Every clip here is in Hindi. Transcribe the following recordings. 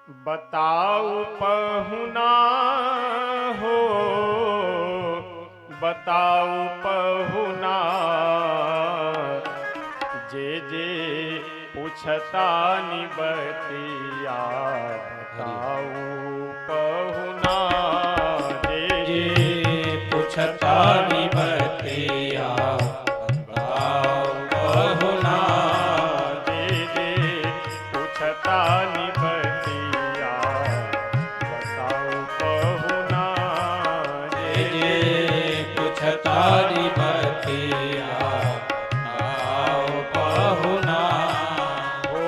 बताओ पहुना हो, बताओ पहुना, जे जे पूछता निबतिया। बताओ पहुना, जे जे जे पुछता पूछता निबतिया बताओ पहुना, जे जे पूछता निबतिया। बताओ पहुना, जे जे जे पुछता निबतिया आओ पहुना हो।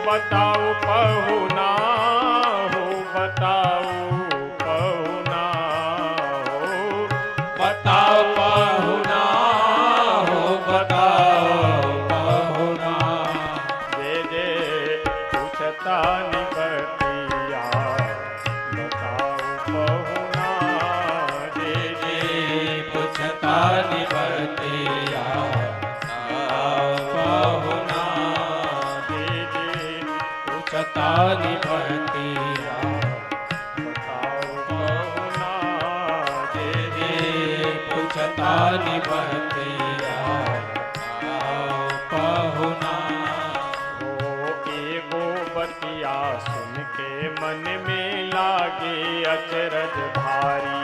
बताओ पहुना हो, बताओ पहुना हो। बताओ बताओ पहुना पहुना हो हो, बताओ बताओ पहुना पहुना, जे जे पूछता निबतिया। बताओ पहुना, जे जे जे पुछता निबतिया आओ पहुना जे जे पुछता पूछता निबतिया निबतिया। बताओ पहुना, जे जे जे पुछता निबतिया आओ पहुना हो। एगो बतिया सुन के मन में लागे अचरज भारी।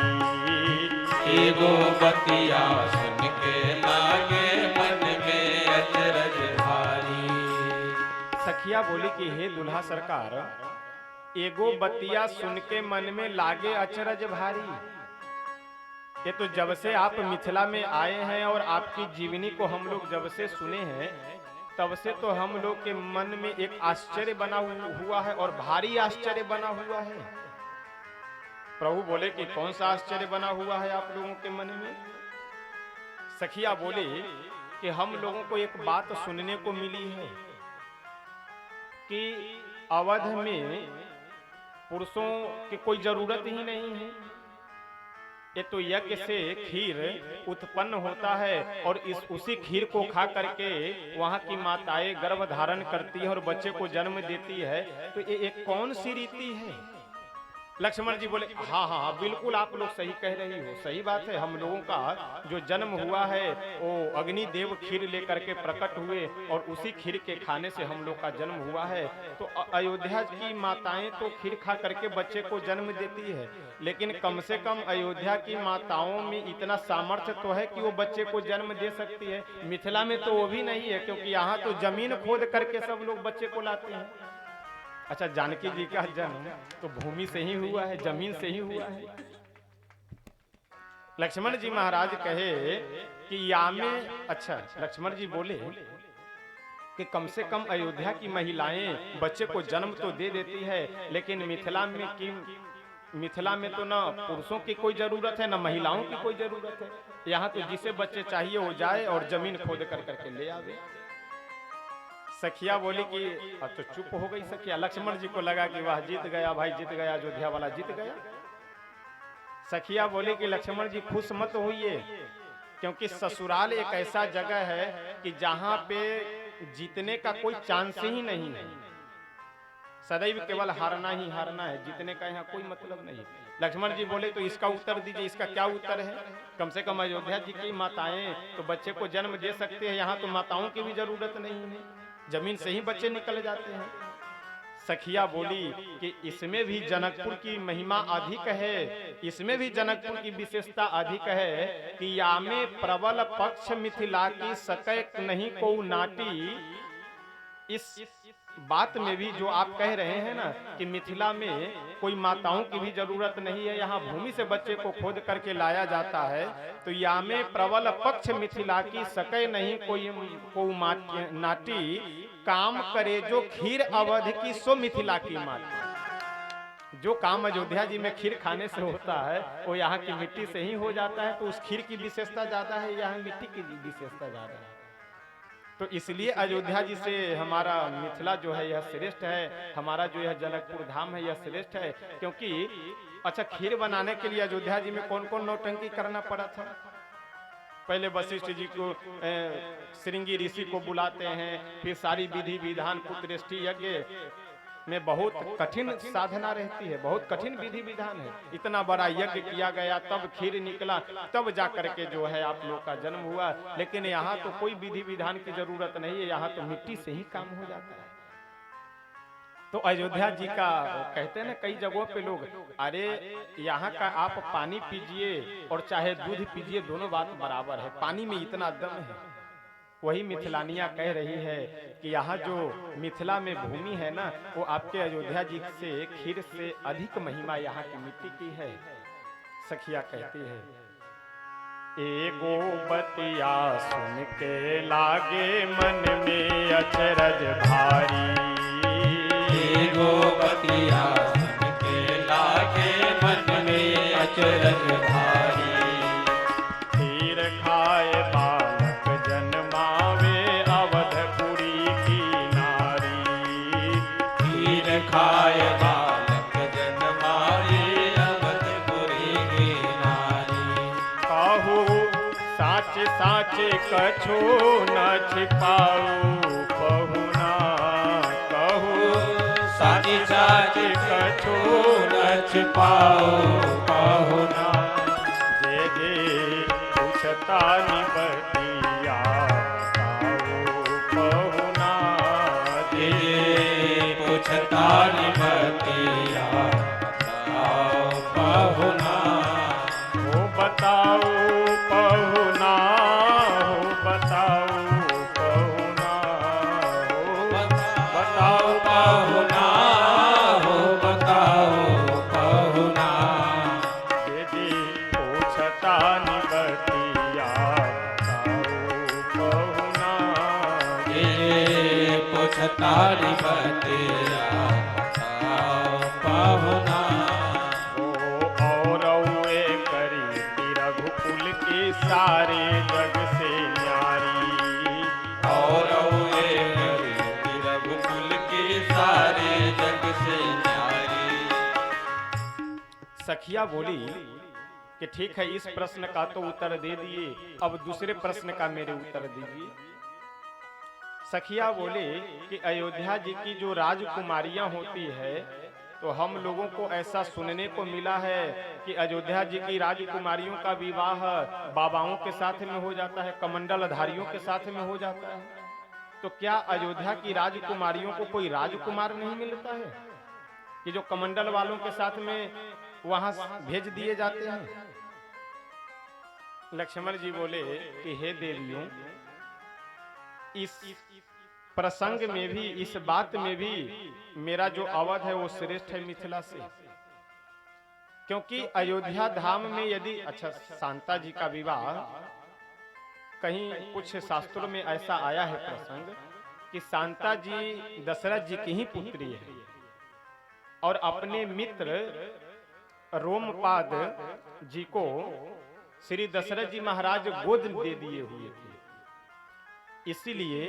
एगो बतिया सुन के लागे मन में अचरज भारी सखिया बोली कि हे दुल्हा सरकार, एगो बतिया सुन के मन में लागे अचरज भारी। ये तो जब से आप मिथिला में आए हैं और आपकी जीवनी को हम लोग जब से सुने हैं, तब से तो हम लोग के मन में एक आश्चर्य बना हुआ है और भारी आश्चर्य बना हुआ है। प्रभु बोले कि कौन सा आश्चर्य बना हुआ है आप लोगों के मन में। सखिया बोले कि हम लोगों को एक बात सुनने को मिली है कि अवध में पुरुषों की कोई जरूरत ही नहीं है। ये तो यज्ञ से खीर उत्पन्न होता है और उसी खीर को खा करके वहां की माताएं गर्भ धारण करती है और बच्चे को जन्म देती है। तो ये एक कौन सी रीति है। लक्ष्मण जी बोले हाँ हाँ हाँ, बिल्कुल आप लोग सही कह रही हो, सही बात है। हम लोगों का जो जन्म हुआ है वो अग्नि देव खीर लेकर के प्रकट हुए और उसी खीर के खाने से हम लोग का जन्म हुआ है। तो अयोध्या की माताएं तो खीर खा करके बच्चे को जन्म देती है, लेकिन कम से कम अयोध्या की माताओं में इतना सामर्थ्य तो है कि वो बच्चे को जन्म दे सकती है। मिथिला में तो वो भी नहीं है, क्योंकि यहाँ तो जमीन खोद करके सब लोग बच्चे को लाते हैं। अच्छा, जानकी जी का जन्म तो भूमि से ही हुआ है, जमीन से ही हुआ है। लक्ष्मण जी महाराज कहे कि यामे, अच्छा लक्ष्मण जी बोले कि कम से कम अयोध्या की महिलाएं बच्चे को जन्म तो दे देती है, लेकिन मिथिला में तो ना पुरुषों की कोई जरूरत है ना महिलाओं की कोई जरूरत है। यहाँ तो जिसे बच्चे चाहिए वो जाए और जमीन खोद कर करके ले आवे। सखिया बोली कि अब तो चुप हो गई सखिया। लक्ष्मण जी को लगा कि वाह जीत गया भाई, जीत गया, अयोध्या वाला जीत गया। सखिया बोली कि लक्ष्मण जी खुश मत होइए, क्योंकि ससुराल एक ऐसा जगह है कि जहां पे जीतने का कोई चांस ही नहीं है। सदैव केवल हारना ही हारना है, जीतने का यहाँ कोई मतलब नहीं। लक्ष्मण जी बोले तो इसका उत्तर दीजिए, इसका क्या उत्तर है। कम से कम अयोध्या जी की माताएं तो बच्चे को जन्म दे सकते हैं, यहाँ तो माताओं की भी जरूरत नहीं है, जमीन से ही बच्चे निकल जाते हैं। सखिया बोली कि इसमें भी जनकपुर की महिमा अधिक है, इसमें भी जनकपुर की विशेषता अधिक है कि यामे प्रबल पक्ष मिथिला की सकैक नहीं को नाटी। इस बात में भी जो आप कह रहे हैं ना कि मिथिला में कोई माताओं की भी जरूरत नहीं है, यहाँ भूमि से बच्चे को खोद करके लाया जाता है। तो यामे प्रबल पक्ष मिथिला की सकै नहीं कोई को नाटी, काम करे जो खीर अवध की सो मिथिला की माटी। जो काम अयोध्या जी में खीर खाने से होता है वो यहाँ की मिट्टी से ही हो जाता है। तो उस खीर की विशेषता ज्यादा है, यहाँ मिट्टी की विशेषता ज्यादा है। तो इसलिए अयोध्या जी से हमारा मिथिला जो है यह श्रेष्ठ है, हमारा जो यह जनकपुर धाम है यह श्रेष्ठ है। क्योंकि अच्छा, खीर बनाने के लिए अयोध्या जी में कौन कौन नौटंकी करना पड़ा था। पहले वशिष्ठ जी को श्रृंगी ऋषि को बुलाते हैं, फिर सारी विधि विधान पुत्रेष्टि यज्ञ में बहुत कठिन साधना रहती है, बहुत कठिन विधि विधान है। इतना बड़ा यज्ञ किया गया, तब खीर निकला, तब जा करके जो है आप लोग का जन्म हुआ। लेकिन यहाँ तो कोई विधि विधान की जरूरत नहीं है, यहाँ तो मिट्टी से ही काम हो जाता है। तो अयोध्या जी का कहते हैं ना, कई जगहों पे लोग, अरे यहाँ का आप पानी पीजिए और चाहे दूध पीजिए, दोनों बात बराबर है, पानी में इतना दम है। वही मिथिलानिया कह रही है कि यहाँ जो मिथिला में भूमि है ना, वो आपके अयोध्या जी से खीर से अधिक महिमा यहाँ की मिट्टी की है। सखिया कहती है, एगो बतिया सुन के लागे मन में अचरज भारी, एगो बतिया सुन के लागे मन में अचरज भारी। खीर खाए बालक जन्मावे अवधपुरी की नारी, खीर खाए बालक जन्मावे अवधपुरी की नारी। कहू साच साच कछो न छिपाऊ पहुना, कहू साच साच कछो न छिपाओ पहुना। जे जे पूछता निबतिया पहुना, जे पूछता निबतिया पहुना। हो बताओ पहुना, हो बताओ पहुना, हो बताओ पहुना हो बताओ पहुना। यदि पूछता निबतिया पहुना, ये पूछता निबतिया पहुना। और करी कि रघुकुल के सारे जग से न्यारी, और रघुकुल के सारे जग से न्यारी। सखिया बोली कि ठीक है, इस प्रश्न का तो उत्तर दे दिए, अब दूसरे प्रश्न का मेरे उत्तर दीजिए। सखिया बोले कि अयोध्या जी की जो राजकुमारियां होती है, तो हम लोगों को ऐसा सुनने को मिला है कि अयोध्या जी की राजकुमारियों का विवाह बाबाओं के साथ में हो जाता है, कमंडलधारियों के साथ में हो जाता है। तो क्या अयोध्या की राजकुमारियों को कोई राजकुमार नहीं मिलता है कि जो कमंडल वालों के साथ में वहां भेज दिए जाते हैं? लक्ष्मण जी बोले कि हे देवियों, इस प्रसंग में भी, इस बात में भी मेरा जो अवध है वो श्रेष्ठ है मिथिला से। क्योंकि अयोध्या धाम में यदि, अच्छा, शांता जी का विवाह, कहीं कुछ शास्त्रों में ऐसा आया है प्रसंग कि शांता जी दशरथ जी की ही पुत्री है और अपने मित्र रोमपाद जी को श्री दशरथ जी महाराज गोद दे दिए हुए थे। इसीलिए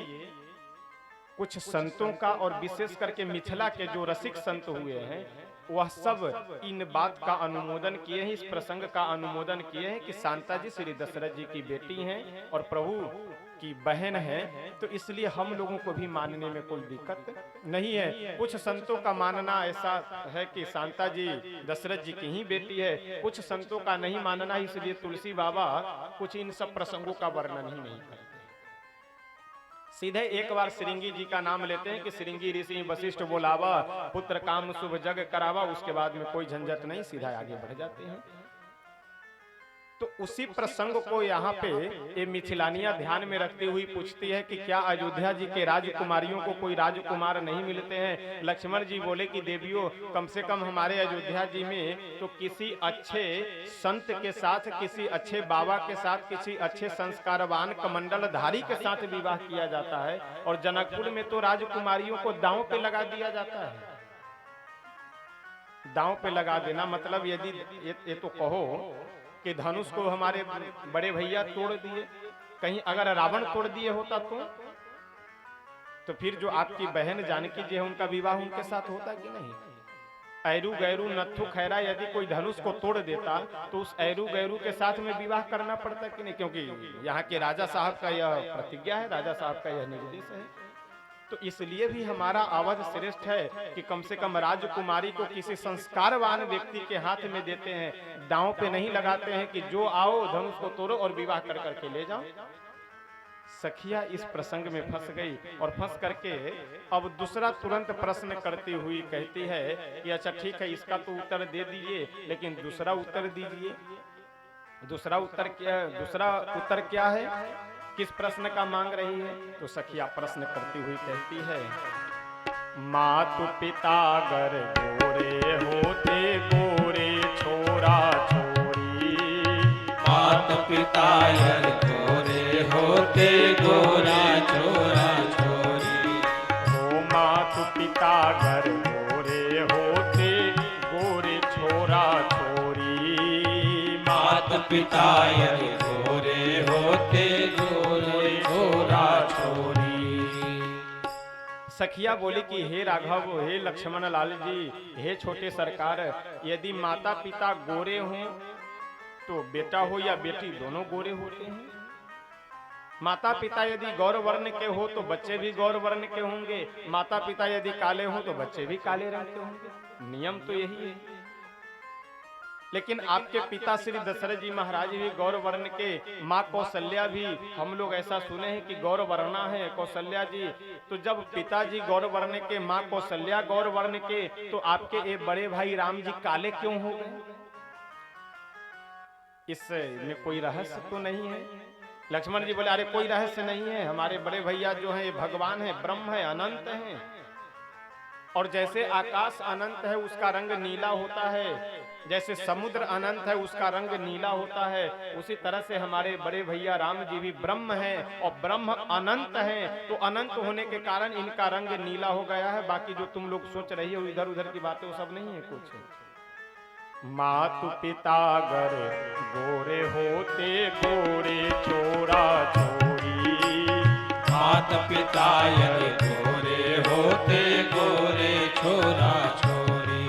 कुछ संतों का और विशेष करके मिथिला के जो रसिक संत हुए हैं, वह सब इन बात का अनुमोदन किए हैं, इस प्रसंग का अनुमोदन किए हैं कि शांता जी श्री दशरथ जी की बेटी हैं और प्रभु की बहन है। तो इसलिए हम लोगों को भी मानने में कोई दिक्कत नहीं है। कुछ संतों का मानना ऐसा है कि शांता जी दशरथ जी की ही बेटी है, कुछ संतों का नहीं मानना, इसलिए तुलसी बाबा कुछ इन सब प्रसंगों का वर्णन ही नहीं करते। सीधे एक बार श्रृंगी जी का नाम लेते हैं कि श्रृंगी ऋषि वशिष्ठ बोलावा, पुत्र काम शुभ जग करावा, उसके बाद में कोई झंझट नहीं, सीधा आगे बढ़ जाते हैं। तो उसी प्रसंग को यहाँ पे ये मिथिलानिया ध्यान में रखती हुई पूछती है कि क्या अयोध्या जी के राजकुमारियों को कोई राजकुमार नहीं मिलते हैं? लक्ष्मण जी बोले कि देवियों, कम से कम हमारे अयोध्या जी में तो किसी अच्छे संत के साथ, किसी अच्छे बाबा के साथ, किसी अच्छे संस्कारवान कमंडलधारी के साथ विवाह किया जाता है, और जनकपुर में तो राजकुमारियों को दांव पे लगा दिया जाता है। दांव पे लगा देना मतलब, यदि ये तो कहो कि धनुष को हमारे बड़े भैया तोड़ दिए, कहीं अगर रावण तोड़ दिए होता तो फिर जो आपकी बहन जानकी जी है उनका विवाह उनके साथ होता कि नहीं? ऐरू गैरू नत्थु खैरा यदि कोई धनुष को तोड़ देता तो उस ऐरू गैरू के साथ में विवाह करना पड़ता कि नहीं? क्योंकि यहाँ के राजा साहब का यह प्रतिज्ञा है, राजा साहब का यह निर्देश है। तो इसलिए भी हमारा अवध श्रेष्ठ है कि कम से कम राजकुमारी को किसी संस्कारवान व्यक्ति के हाथ में देते हैं, दांव पे नहीं लगाते हैं कि जो आओ धनुष को तोड़ो और विवाह कर करके ले जाओ। सखिया इस प्रसंग में फंस गई और फंस करके अब दूसरा तुरंत प्रश्न करती हुई कहती है कि अच्छा ठीक है, इसका तो उत्तर दे दीजिए, लेकिन दूसरा उत्तर दीजिए। दूसरा उत्तर क्या है, किस प्रश्न का मांग रही है? तो सखिया प्रश्न करती हुई कहती है, मातु पिता गर गोरे होते गोरे छोरा छोरी। मात पिता गर गोरे होते गोरा छोरा छोरी। हो मातु पिता गर गोरे होते गोरे छोरा छोरी। मात पिता गर गोरे होते गोरे छोरा छोरी। सखिया बोली कि हे राघव, हे लक्ष्मण लाल जी, हे छोटे सरकार, यदि माता पिता गोरे हों तो बेटा हो या बेटी दोनों गोरे होते हैं। माता पिता यदि गौर वर्ण के हो तो बच्चे भी गौर वर्ण के होंगे, माता पिता यदि काले हों तो बच्चे भी काले रंग के होंगे। नियम तो यही है। लेकिन आपके पिता श्री दशरथ जी महाराज भी गौर वर्ण के, माँ कौशल्या भी हम लोग ऐसा सुने हैं कि गौर वर्णा है कौशल्या जी। तो जब पिताजी गौर वर्ण के, माँ कौशल्या गौर वर्ण के, तो आपके ये बड़े भाई राम जी काले क्यों हो गए? इसमें कोई रहस्य तो नहीं है। लक्ष्मण जी बोले, अरे कोई रहस्य नहीं है, हमारे बड़े भैया जो हैं ये भगवान है, ब्रह्म है, अनंत हैं। और जैसे आकाश अनंत है उसका रंग नीला होता है, जैसे समुद्र अनंत है उसका रंग नीला होता है, उसी तरह से हमारे बड़े भैया राम जी भी ब्रह्म हैं और ब्रह्म अनंत हैं। तो अनंत होने के कारण इनका रंग नीला हो गया है। बाकी जो तुम लोग सोच रही हो इधर उधर की बातें, वो सब नहीं है कुछ। मातु पिता गर गोरे होते गोरे छोरा छोरी। मात पिता यदि गोरे होते गोरे छोरा छोरी।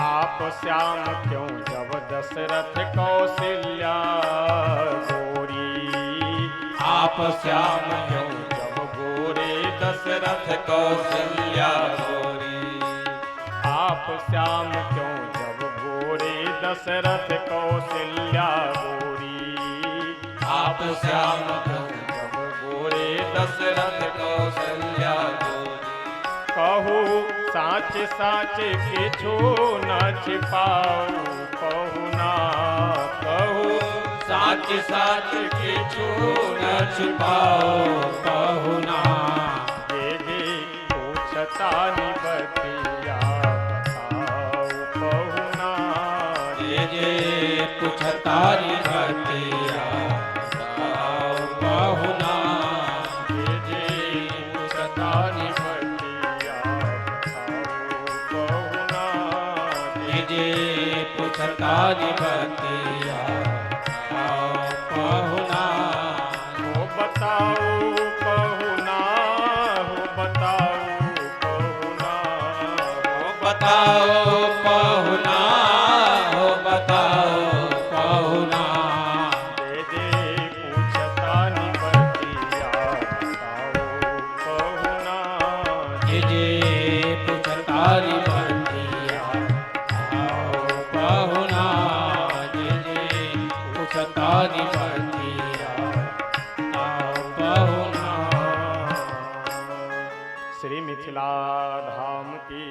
आप श्याम क्यों जब दशरथ कौशल्या गोरी। आप श्याम क्यों जब गोरे दशरथ कौशल्या गोरी। आप श्याम क्यों जब गोरे दशरथ कौशल्या गोरी। आप श्याम क्यों जब गोरे दशरथ कौशल्या गोरी। कहू साच साच किछु न छिपाऊ कहू ना। कहू साच साच किछु न छिपाओ कहू ना। जे जे पूछता निबतिया बताऊ कहू ना। जे जे पूछता निबतिया बताओ कहू ना। जे जे पूछता निबतिया बताऊ कहू ना। जे जे पूछता निबतिया कहू ना। हो बताओ कहू ना। हो बताओ कहू ना। हो बताओ कहू ना। हो बताओ कहू ना। जे जे पूछता निबतिया बताओ कहू ना। जे जे पूछता निबतिया कहू ना। जे जे पूछता निबतिया कहू ना। श्री मिथिला धाम की